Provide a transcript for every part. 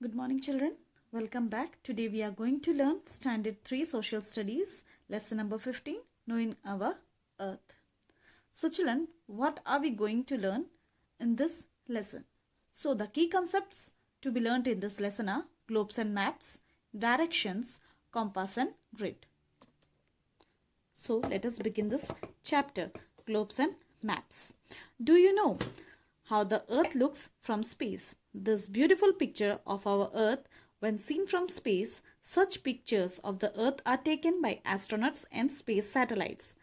Good morning, children. Welcome back. Today we are going to learn Standard 3 Social Studies, lesson number 15, Knowing Our Earth. So, children, what are we going to learn in this lesson? So, the key concepts to be learnt in this lesson are globes and maps, directions, compass and grid. So, let us begin this chapter, globes and maps. Do you know how the Earth looks from space? This beautiful picture of our Earth when seen from space, such pictures of the Earth are taken by astronauts and space satellites.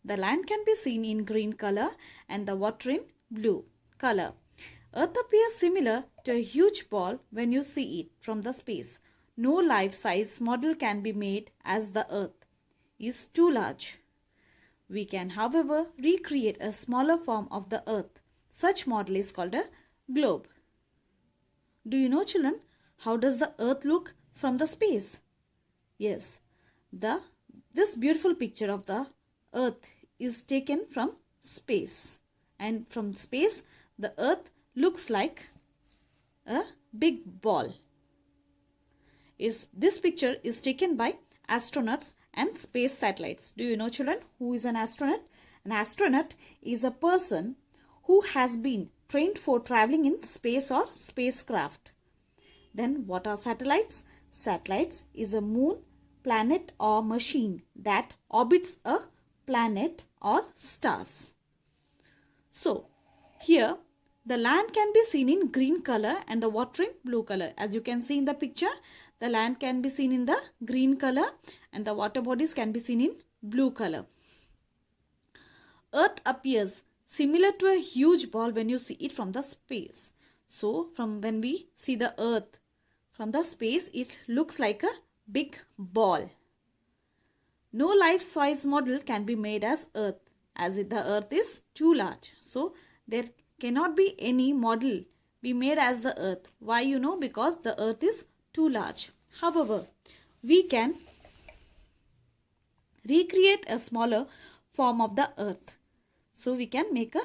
The land can be seen in green color and the water in blue color. Earth appears similar to a huge ball when you see it from the space. No life-size model can be made as the Earth is too large. We can, however, recreate a smaller form of the Earth. Such model is called a globe. Do you know, children, how does the Earth look from the space? Yes, this beautiful picture of the Earth is taken from space. And from space, the Earth looks like a big ball. This picture is taken by astronauts and space satellites. Do you know, children, who is an astronaut? An astronaut is a person who has been trained for traveling in space or spacecraft. Then what are satellites? Satellites is a moon, planet or machine that orbits a planet or stars. So here the land can be seen in green color and the water in blue color. As you can see in the picture, the land can be seen in the green color and the water bodies can be seen in blue color. Earth appears similar to a huge ball when you see it from the space. So, when we see the Earth from the space, it looks like a big ball. No life-size model can be made as Earth, as the Earth is too large. So, there cannot be any model be made as the Earth. Why? You know, because the Earth is too large. However, we can recreate a smaller form of the Earth. So we can make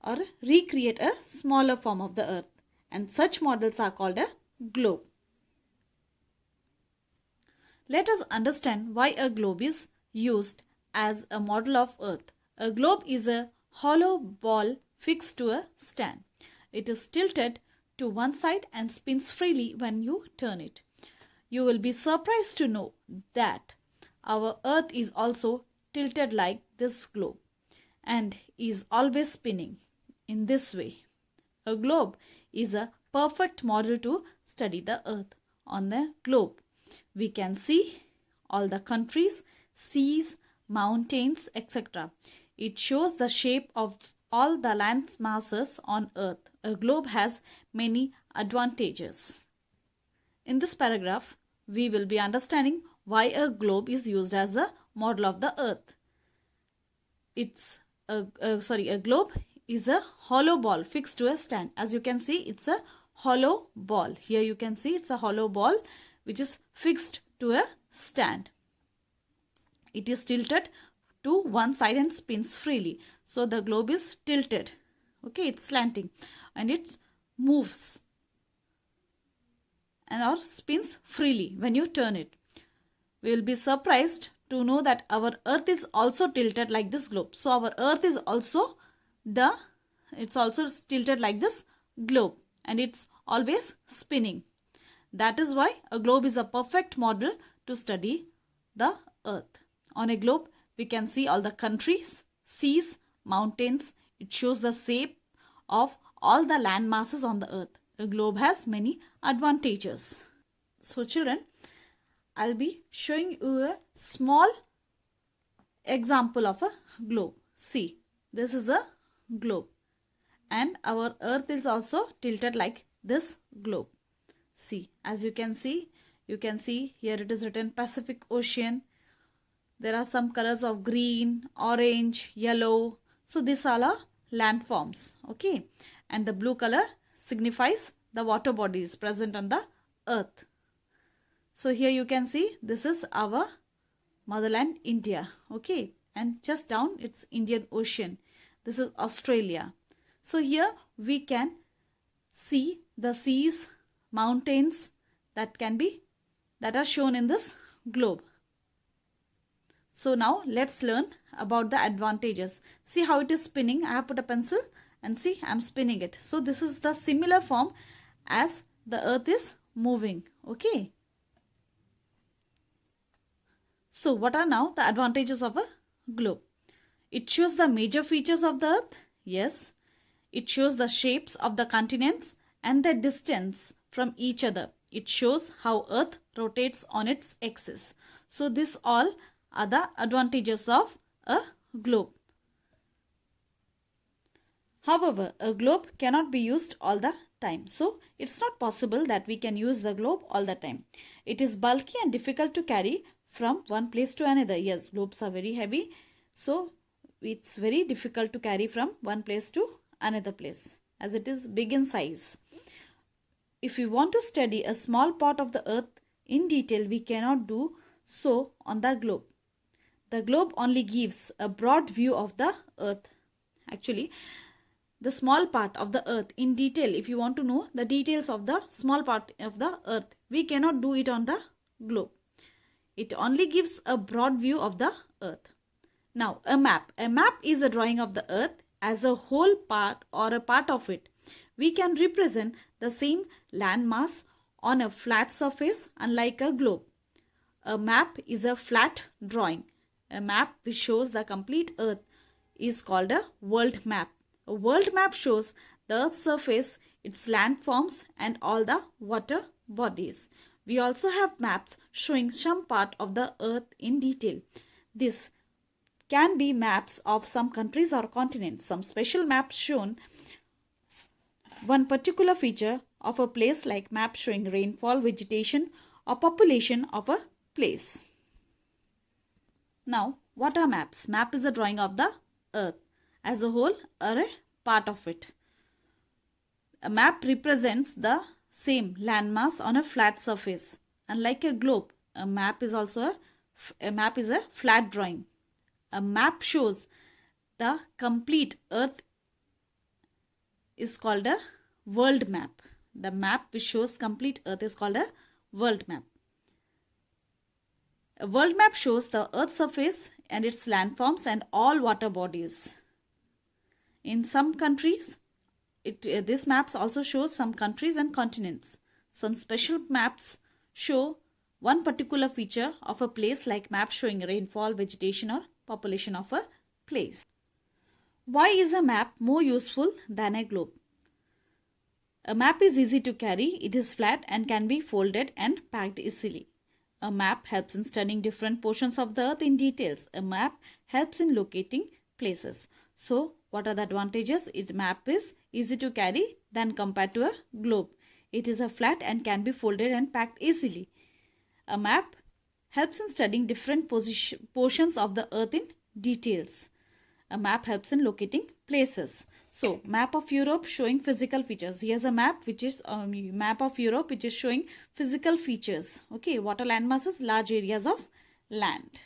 or recreate a smaller form of the Earth, and such models are called a globe. Let us understand why a globe is used as a model of Earth. A globe is a hollow ball fixed to a stand. It is tilted to one side and spins freely when you turn it. You will be surprised to know that our Earth is also tilted like this globe and is always spinning in this way. A globe is a perfect model to study the Earth. On the globe, we can see all the countries, seas, mountains, etc. It shows the shape of all the land masses on Earth. A globe has many advantages. In this paragraph, we will be understanding why a globe is used as a model of the Earth. A globe is a hollow ball fixed to a stand. As you can see, it's a hollow ball. Here you can see it's a hollow ball which is fixed to a stand. It is tilted to one side and spins freely. So the globe is tilted. Okay, it's slanting and it moves and or spins freely when you turn it. We will be surprised to know that our Earth is also tilted like this globe. So our Earth is also tilted like this globe and it's always spinning. That is why a globe is a perfect model to study the Earth. On a globe, we can see all the countries, seas, mountains. It shows the shape of all the land masses on the Earth. A globe has many advantages. So children, I'll be showing you a small example of a globe. See, this is a globe and our Earth is also tilted like this globe. See, as you can see here it is written Pacific Ocean. There are some colors of green, orange, yellow. So these are all landforms. Okay, and the blue color signifies the water bodies present on the Earth. So here you can see this is our motherland India. Okay, and just down it's Indian Ocean. This is Australia. So here we can see the seas, mountains that are shown in this globe. So now let's learn about the advantages. See how it is spinning. I have put a pencil and see I am spinning it. So this is the similar form as the earth is moving. Okay. So what are now the advantages of a globe? It shows the major features of the earth. Yes. It shows the shapes of the continents and their distance from each other. It shows how earth rotates on its axis. So this all are the advantages of a globe. However, a globe cannot be used all the time. So it's not possible that we can use the globe all the time. It is bulky and difficult to carry from one place to another. Yes, globes are very heavy. So it's very difficult to carry from one place to another place as it is big in size. If we want to study a small part of the earth in detail, we cannot do so on the globe. The globe only gives a broad view of the earth. Actually, the small part of the earth in detail, if you want to know the details of the small part of the earth, we cannot do it on the globe. It only gives a broad view of the earth. Now, a map. A map is a drawing of the earth as a whole part or a part of it. We can represent the same landmass on a flat surface, unlike a globe. A map is a flat drawing. A map which shows the complete earth is called a world map. A world map shows the earth's surface, its landforms and all the water bodies. We also have maps showing some part of the earth in detail. This can be maps of some countries or continents. Some special maps shown one particular feature of a place, like map showing rainfall, vegetation or population of a place. Now, what are maps? Map is a drawing of the earth as a whole or a part of it. A map represents the same landmass on a flat surface. Unlike a globe, a map is also a flat drawing. A map shows the complete earth is called a world map. The map which shows complete earth is called a world map. A world map shows the earth's surface and its landforms and all water bodies. In some countries, this maps also shows some countries and continents. Some special maps show one particular feature of a place, like map showing rainfall, vegetation or population of a place. Why is a map more useful than a globe? A map is easy to carry, it is flat and can be folded and packed easily. A map helps in studying different portions of the earth in details. A map helps in locating places. So, what are the advantages? Its map is easy to carry than compared to a globe. It is a flat and can be folded and packed easily. A map helps in studying different portions of the earth in details. A map helps in locating places. So, map of Europe showing physical features. Here's a map which is map of Europe which is showing physical features. Okay, water land masses, large areas of land.